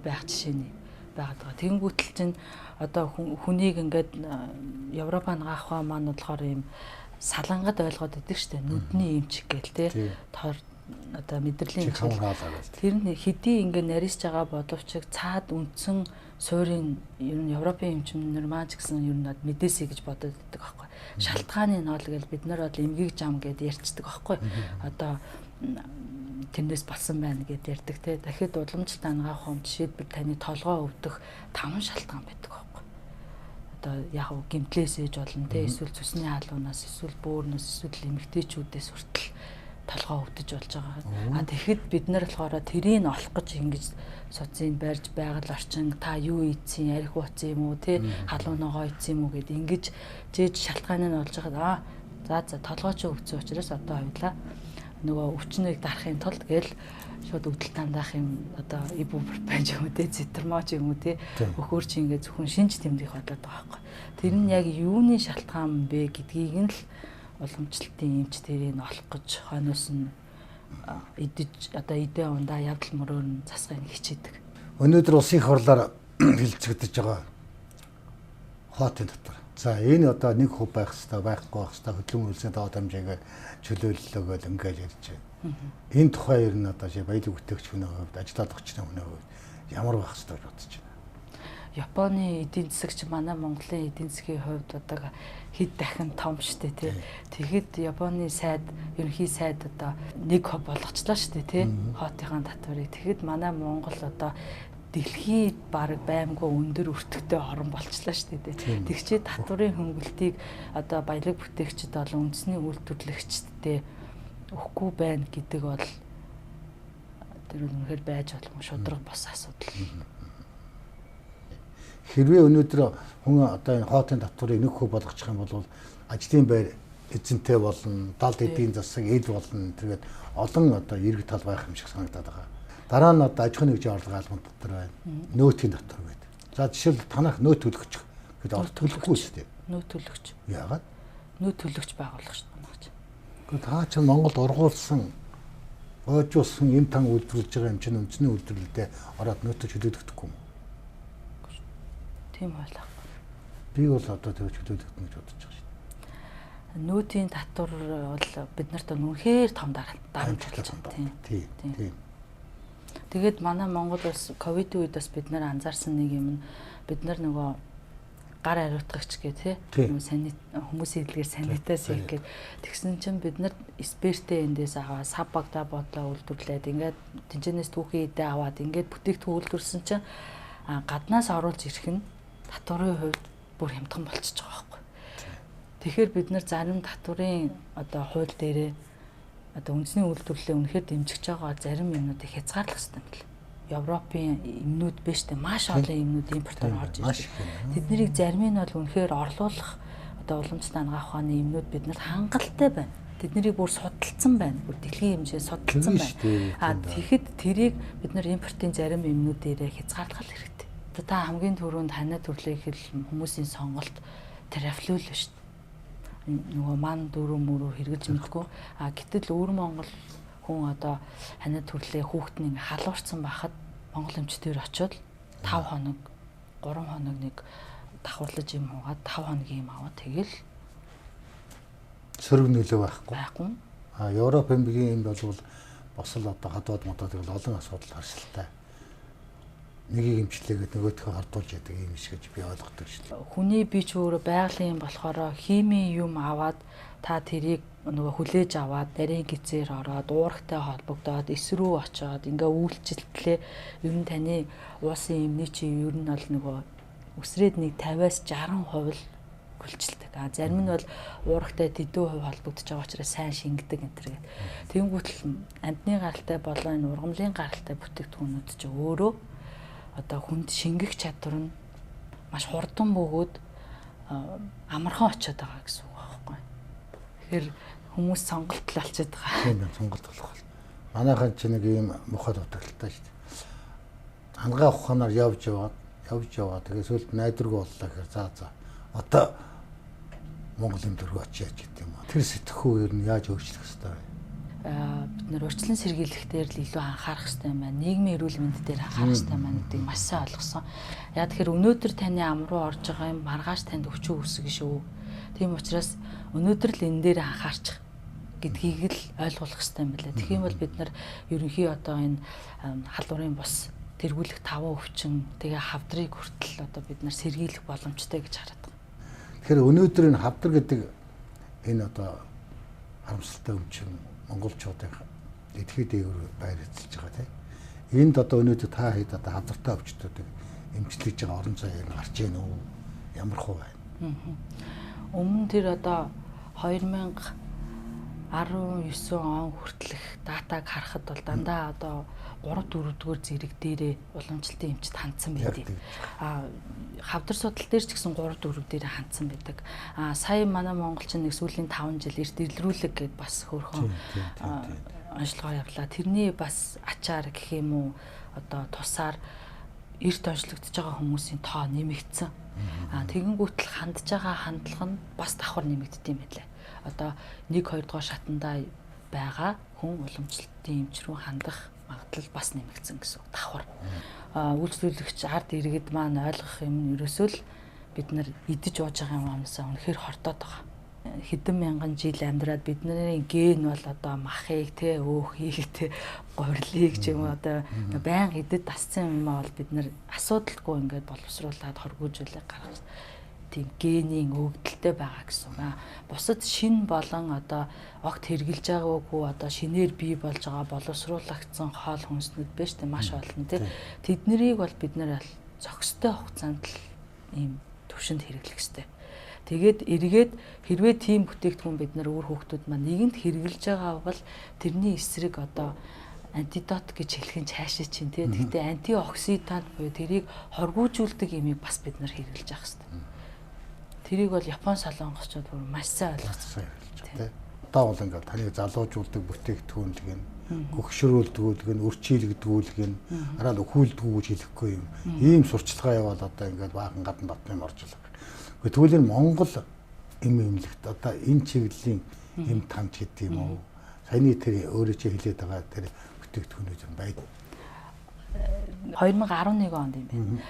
байх жишээний байгаа. Тэнгүүтэл чинь одоо хүнийг ингээд Европ ангаа ухаан маань болохоор ийм салангад ойлгоод идэг штэ нүдний эмчиг гээл тэ одоо мэдрэлийн тэр нь хэдий ингээ нарийж байгаа боловч цаад үндсэн суурийн ер нь Европын эмчмнэр маань ч гэсэн ер нь мэдээсэй гэж бодоод байдаг байхгүй. Шалтгааны ноол гэж бид нар бол эмгэг зам гэд ярьцдаг байхгүй. Одоо тэрнээс болсон байна гэд ярьдаг те. Дахиад уламжлалт ангаа ухаан жишээлбэл таны толгой өвдөх 5 шалтгаан байдаг байхгүй. Одоо яг гэмтлээс ээж болно те. Эсвэл цусны халуунаас, эсвэл бөөрнөөс, эсвэл эмэгтэйчүүдээс хүртэл толгой өвдөж болж байгаа. Тэгэхэд бид нар болохоор тэрийг олох гэж ингэж суцыг барьж байгаль орчин та юу ийдсэн, арх ууцсан юм уу те, халууногоо ийдсэн юм уу гэд ингэж жээж шалтгааны нь болж байгаа. За толгой ч өвдсөн учраас одоо хоёлаа нөгөө өвчнөгийг дарахын тулд гээл шууд өвдөл тандаах юм одоо ибупрофен ч юм уу те, цитрамон ч юм уу те, өхөр чи ингэ зөвхөн шинж тэмдэх болоод байгаа байхгүй. Тэр нь яг юуны шалтгаан бэ гэдгийг нь л уламжлалтын эмч тэрийг олох гэж хойноос нь идэж одоо идэ ундаа явдал мөрөөр нь засахыг хичээдэг. Өнөөдөр улсын их хурлаар хэлцэгдэж байгаа хоотын дотор. За энэ одоо нэг хөв байх хэрэгтэй, байхгүй байх хэрэгтэй, хөдөлгөөн үйлсийн даваа дамжаагаар чөлөөллөөгөө ингээл ярьж байна. Энэ тухай ер нь одоо баялаг бүтээгч хүний хувьд, ажиллаад өгчний хүний хувьд ямар байх хэрэгтэй гэж бодож байна? Японы эдийн засаг ч манай Монголын эдийн засгийн хувьд одоо хэд дахин том штэ тий. Тэгэхэд Японы сайд, ерөнхий сайд одоо нэг хөв болгочлаа штэ тий. Хоотынхаа татварыг. Тэгэхэд манай Монгол одоо дэлхийд баг баймгүй өндөр өртөгтэй орн болчлаа штэ тий. Тэгчээ татварын хөнгөлтийг одоо баялаг бүтээгчид болон үндэсний үйлдвэрлэгчдэд өгөхгүй байна гэдэг бол тэр үнэхээр байж болох шудраг бос асуудал. Хэрвээ өнөөдөр хүн одоо энэ хоотын татварыг нэг хөв болгочих юм бол ажлын байр эзэнтэй болно, далд эдийн засаг ил болно. Тэгээд олон одоо эрг тал байх юм шиг санагдаад байгаа. Дараа нь одоо аж ахуйн нэгжийн орлого албан дотор байна. Нөөтийн дотор байдаг. За жишээл танах нөөт төлөгч гэдэг төлөхгүй шүү дээ. Нөөт төлөгч. Яагаад? Нөөт төлөгч байгуулах шүү дээ. Гэхдээ та чинь Монголд ургуулсан боожуулсан эм тан үйлдвэрлэж байгаа юм чинь үндэсний үйлдвэрлэлдээ ороод нөөтөж хөдөлгөхгүй юм. Тийм байлаа. Би бол одоо тэгж хөдөлгөх гэж бодож байгаа шүү дээ. Нөөтийн татвар бол бид нарт үнэхээр том дарамт болж байна. Тийм. Тэгээд манай Монгол улс ковидын үед бас бид нар анзаарсан нэг юм нь бид нар нөгөө гар ариутгагч гэх тийм хүмүүсийн хэлгээр санитас гэх тэгсэн чинь бид нар спиртээ эндээс аваа сав багтаа бодлоо үйлдвэрлээд ингээд тэнцэнээс түүхий идэ аваад ингээд бүтээгдэхүүн үйлдвэрлэсэн чинь гаднаас оруулж ирэх нь татварын хувьд бүр хямдхан болчихж байгаа байхгүй. Тэгэхээр бид нар зарим татварын одоо хууль дээрээ одоо үндэсний үйлдвэрлэлээ үнэхээр дэмжиж байгаа зарим юмнуудыг хязгаарлах хэрэгтэй юм байна. Европын эмнүүд биш дээ маш олон эмнүүд импортоор орж ирж байна. Тэднийг зарим нь бол үнэхээр орлуулах одоо уламжлалт ангаах ухааны эмнүүд биднэрт хангалттай байна. Тэднийг бүр судалсан байна. Бүр дэлхийн хэмжээ судалсан байна. Тэгэхэд тэрийг бид нар импортын зарим эмнүүдээрээ хязгаарлах хэрэгтэй. Одоо та хамгийн түрүүнд ханаа төрлөө хэл хүмүүсийн сонголт трафлюл шүү дээ. Нөгөө ман дөрөв мөрөв хэрэгж мэдгүй. Гэтэл өвөр Монгол хүн одоо ханаа төрлөө хүүхэд нь халуурсан байхад Монгол эмчтэр очиод 5 хоног 3 хоног нэг давхарлаж юм угаад 5 хоногийн юм аваад тэгэл сөрөг нөлөө байхгүй. Байхгүй. Европ эмнэлгийн юм бол босол одоо хадууд модод бол олон асуудал харшилтай. Нэгийг эмчлээгээд нөгөөдхөө хардуулж яадаг юм шиг гэж би ойлгодог шүү. Хүний бие ч өөрөө байгалийн юм болохоор химийн юм аваад та тэрийг нөгөө хүлээж аваад нарийн гизээр ороод уурхтай холбогдоод эс рүү очоод ингээ үйлчлэлтлээ ер нь таны уусын эмний чи ер нь бол нөгөө өсрээд нэг 50-аас 60% л гүйлчилдэг. Зарим нь бол уурхтай тэдүү хувь холбогдож байгаа учраас сайн шингэдэг энэ төр гэдэг. Тэнгүүтэл амьтны гаралтай болоо энэ ургамлын гаралтай бүтээгдэхүүнүүд ч өөрөө одоо хүнд шингэх чадвар нь маш хурдан бөгөөд амархан очиод байгаа гэсэн үг байхгүй. Тэгэхээр хүмүүс сонголт л олцоод байгаа. Тийм сонголт болох бол. Манайхан ч нэг ийм мохоо дутагталтай шүү дээ. Хангаа ухаанаар явж яваа. Тэгээ сүүлд найдваргүй боллоо гэхээр за. Одоо Монгол юм дөрөв очиж гэдэг юм аа. Тэр сэтгэхүй ер нь яаж өөрчлөх ёстой вэ? Бид нэр урьдчилан сэргийлэх дээр л илүү анхаарах хэрэгтэй юм байна. Нийгмийн эрүүл мэнд дээр анхаарах хэрэгтэй юм байна гэдгийг маш сайн ойлгосон. Яа тэгэхээр өнөөдөр таны ам руу орж байгаа юм маргааш танд өчөө үсгэн шүү. Тийм учраас өнөөдөр л энэ дээр анхаарчих гэдгийг л ойлгуулах хэрэгтэй юм байна. Тэгэх юм бол бид нар ерөнхий одоо энэ халуурын бус тэргүүлэх 5 өвчин тэгээ хавдрыг хүртэл одоо бид нар сэргийлэх боломжтой гэж хараад байгаа. Тэгэхээр өнөөдөр энэ хавдар гэдэг энэ одоо харамсалтай өвчин монголчуудын эдгээр дээгүүр байр эзэлж байгаа тийм. Энд одоо өнөөдөр та хэд одоо хавдартай өвчтүүдийг эмчлэж байгаа орон зай юм гарч ийн үү? Ямар хувь байна? Өмнө тэр одоо 2019 он хүртэлх датаг харахад бол дандаа одоо 3-4-р зэрэг дээрээ уламжлалтын эмчит хандсан байдаг. Хавдар судал дээр ч гэсэн 3-4 дээрээ хандсан байдаг. Сая манай монголчин нэг сүүлийн 5 жил эрт илрүүлэг гэдээ бас хөөрхөн онцлогоо явлаа. Тэрний бас ачаар гэх юм уу одоо тусаар эрт онцлогдож байгаа хүмүүсийн тоо нэмэгдсэн. Тэгэнгүүтэл хандж байгаа хандлага нь бас давхар нэмэгддэм юм байлаа. Одоо 1-2 дугаар шатандаа байгаа хүн уламжлалтын эмч рүү хандах магадлал бас нэмэгдсэн гэсэн давхар. Үйлчлүүлэгч ард иргэд маань ойлгох юм нь ерөөсөө л бид нар идэж ууж байгаа юм амнасаа үнэхээр хортоод байгаа. Хэдэн мянган жил амьдраад бидний ген бол одоо махыг те өөхийг те гурилыг ч юм уу одоо байнга идэд тасцсан юм бол бид нар асуудалгүй ингээд боловсруулад хоргоожуулаад гаргаж тийм генийн өгдөлтэй байгаа гэсэн. Бусад шин болон одоо огт хэрглэж байгаагүй одоо шинээр бий болж байгаа боловсруулагдсан хоол хүнснүүд биш тийм маш олон тийм. Тэднийг бол бид нар зохистой хугацаанд л ийм төвшөнд хэрэглэх хэрэгтэй. Тэгээд эргээд хэрвээ тийм бүтээгдэхүүн бид нар өөр хүүхдүүд маань нэгэнд хэрглэж байгаа бол тэрний эсрэг одоо антидот гэж хэлэх нь цаашаа чинь тийм. Гэхдээ антиоксидант буюу тэрийг хоргоожуулдаг юмыг бас бид нар хэрэглэж явах хэрэгтэй. Тэрийг бол Япон солонгосчууд бүр маш сайн ойлгосон. Тийм. Одоо бол ингээд таны залуужуулдаг бүтээгдэхүүн гэн гөгшрүүлдгүүлэг нь, өрчийлэгдгүүлэг нь, араа өхүүлдгүү гэж хэлэхгүй юм. Ийм сурчлагаа яваад одоо ингээд баахан гадна батны орж байгаа. Тэгвэл энэ Монгол эмлэгт одоо энэ чиглэлийн эм тамч гэдэг юм уу? Саяны тэр өөрөө чи хэлээд байгаа тэр бүтээгдэхүүнүүд юм байна. 2011 онд юм байна.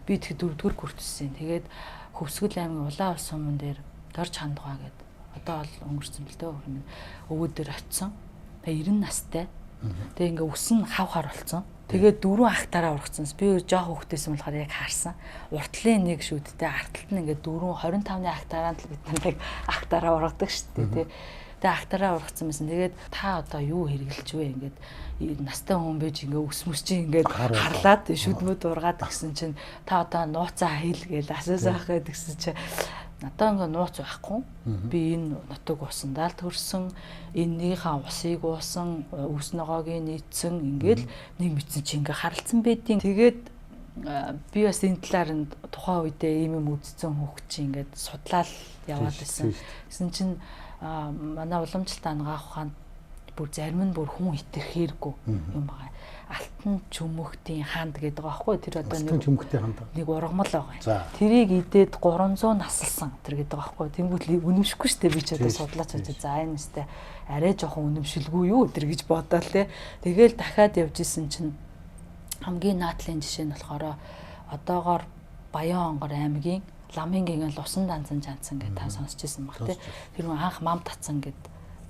Би тэгэхэд 4-р курссэн. Тэгээд Хөвсгөл аймгийн Улаан улс сумын дээр Дорж хандгаа гэдэг. Одоо бол өнгөрсөн л дээ. Өвөө дээр очисон. Тэгээ 90 настай. Тэгээ ингээ өс нь хав хар болсон. Тэгээд 4 ахтараа ургацсан. Би жоох хөвгтэйсэн болохоор яг харсан. Уртлын нэг шүдтэй арталт нь ингээ 25-ны ахтараа л бид нэг ахтараа ургадаг шүү дээ. Тэгээ ахтараа ургацсан байсан. Тэгээд та одоо юу хэрглэж вэ? Ингээд настай хүн байж ингээ өсмөс чинь ингээд харлаад шүдмөд ургаад гэсэн чинь та одоо нууцаа хийлгээл асуусаах гэдгсэн чинь надаа ингээ нууц байхгүй. Би энэ нутаг усандаа л төрсөн, эннийхээ усыг уусан, үс ногоог нийцсэн ингээд нэг мэдсэн чи ингээ харалцсан байдیں۔ Тэгээд би бас энэ талаар нь тухайн үедээ ийм юм үзсэн хүүхд чи ингээд судлаад яваад байсан. Гэсэн чинь манай уламжлалт ангаах ухаанд бүр зарим нь бүр хүн итгэх хэрэггүй юм байна. Алтан чүмхтийн ханд гэдэг байгаа байхгүй. Тэр одоо нэг ургамал байгаа. Тэрийг идээд 300 насалсан тэр гэдэг байгаа байхгүй. Тэнгүүт үнэмшихгүй штэ би ч одоо судлаач гэж за энэ нэстэ арай жоохон үнэмшилгүй юу тэр гэж бодоол те. Тэгэл дахиад явж исэн чинь хамгийн наадлын жишээ нь болохоор одоогоор Баян-Онгор аймгийн Ламингийн Лусан данзан жанцсан гэж та сонсч ирсэн баг те. Тэр хүн анх мам татсан гэд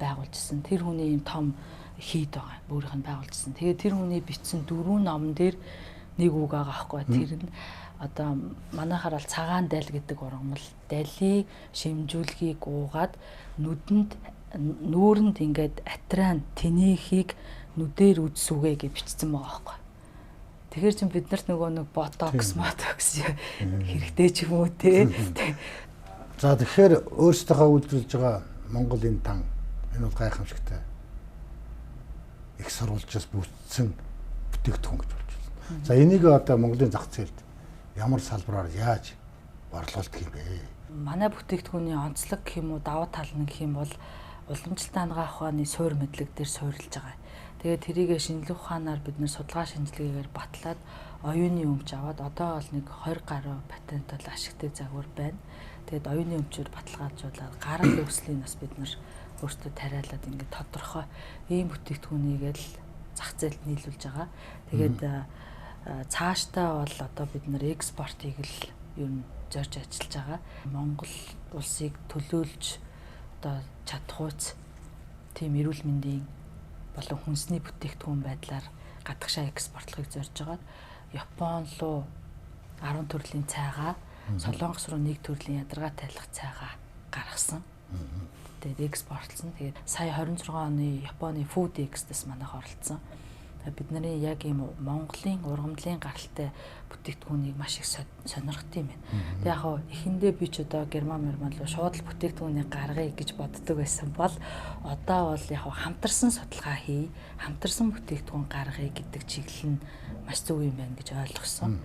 байгуулжсэн. Тэр хүний юм том хийд байгаа. Өөрийнх нь байгуулжсэн. Тэгээд тэр хүний бичсэн 4 номон дээр нэг үг байгаа байхгүй. Тэр нь одоо манайхаар бол цагаан дал гэдэг ургамал далийг шимжүүлгийг уугаад нүүрэнд ингээд атран тэнийхийг нүдээр үзсүгэ гэж бичсэн байгаа байхгүй. Тэгэхээр чинь бид нарт нөгөө нэг ботокс хэрэгтэй ч юм уу те. За тэгэхээр өөрсдөө үйлдвэрлэж байгаа Монголын тан энэ бол гайхамшигтай. Их сурвалжаас бүтсэн бүтээгдэхүүн гэж болж байна. За энийг одоо Монголын зах зээлд ямар салбараар яаж борлуулдаг юм бэ? Манай бүтээгдэхүүний онцлог гэх юм уу давуу тал нь гэх юм бол уламжлалт ангаах ухааны суур мэдлэг дээр суурилж байгаа. Тэгээд тэрийгэ шинжлэх ухаанаар бид нэр судалгаа шинжилгээгээр батлаад оюуны өмч аваад одоо бол нэг 20 гаруй патент бол ашигтай загвар байна. Тэгээд оюуны өмчөөр баталгаажуулаад гарал үүслийн нас бид нар өөртөө тариалаад ингээд тодорхой ийм бүтээгдэхүүнийг л зах зээлд нийлүүлж байгаа. Тэгээд цаашдаа бол одоо бид нэр экспортыг л ер нь зорж ажиллаж байгаа. Монгол улсыг төлөөлж одоо чадхуйц тийм эрүүл мэндийн болон хүнсний бүтээгдэхүүн байдлаар гадагшаа экспортлохыг зорж байгаа. Япон руу 10 төрлийн цайгаа, Солонгос руу 1 төрлийн ядаргаа тайлах цайгаа гаргасан. Тэгээд экспортлсон. Тэгээд сая 26 оны Японы Food X-дэс манайх оролцсон. Бидний яг ийм Монголын ургамлын гаралтай бүтээгдэхүүнийг маш их сонирхт юм байна. Тэгээд яг хаа эхэндээ би ч одоо Герман руу шууд л бүтээгдэхүүнийг гаргая гэж боддог байсан бол одоо бол яг хамтарсан судалгаа хий, хамтарсан бүтээгдэхүүн гаргая гэдэг чиглэл нь маш зөв юм байна гэж ойлгосон.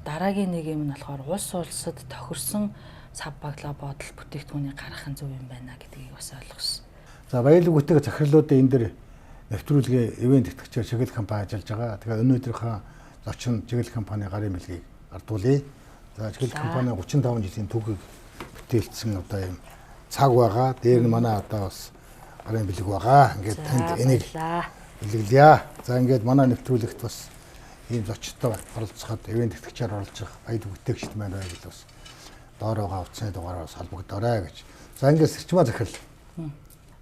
Дараагийн нэг юм нь болохоор улсад тохирсон сав баглаа бодол бүтээгдэхүүнийг гаргах нь зөв юм байна гэдгийг бас ойлгосон. За баялаг бүтээг захирлуудын энэ дэр нэвтрүүлгээ ивент тэтгэгчээр чиглэл компани ажиллаж байгаа. Тэгэхээр өнөөдрийнхөө зочин чиглэл компани гарын мэлгийг ардуулъя. За чиглэл компани 35 жилийн түүхийг бүтээлсэн одоо юм цаг байгаа. Дээр нь манай одоо бас гарын бэлэг байгаа. Ингээд танд энийг бэлгэлье. За ингээд манай нэвтрүүлэгт бас ийм зочдтой оролцоход ивент тэтгэгчээр оролцох баялаг бүтээгчд маань байвал бас доороогоо утасны дугаараар салбагдорой гэж. За ингээд сэрчмаа захирал.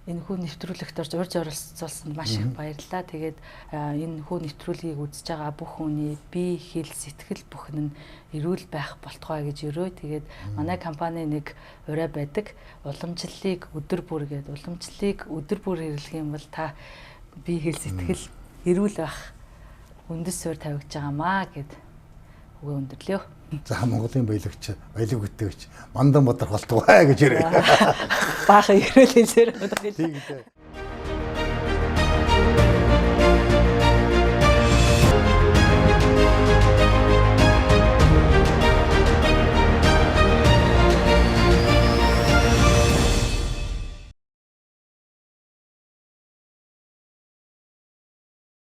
Энэ хүү нэвтрүүлэгт орж оролцуулсанд маш их баярлалаа. Тэгээд энэ хүү нэвтрүүлгийг үзэж байгаа бүх хүний бие, хэл, сэтгэл бүхэн нь эрүүл байх болтугай гэж өрөө. Тэгээд манай компани нэг ураа байдаг. Уламжлалыг өдөр бүр гэдэг. Уламжлалыг өдөр бүр хэрэглэх юм бол та бие, хэл, сэтгэл эрүүл байх үндэс суурь тавигдж байгаамаа гэд үгээ өндөрлөө. За Монголын баялагч, баялаг бүтээгч Мандан Бодрох болтугай гэж өрөө. Баахан эрүүл хэлсээр.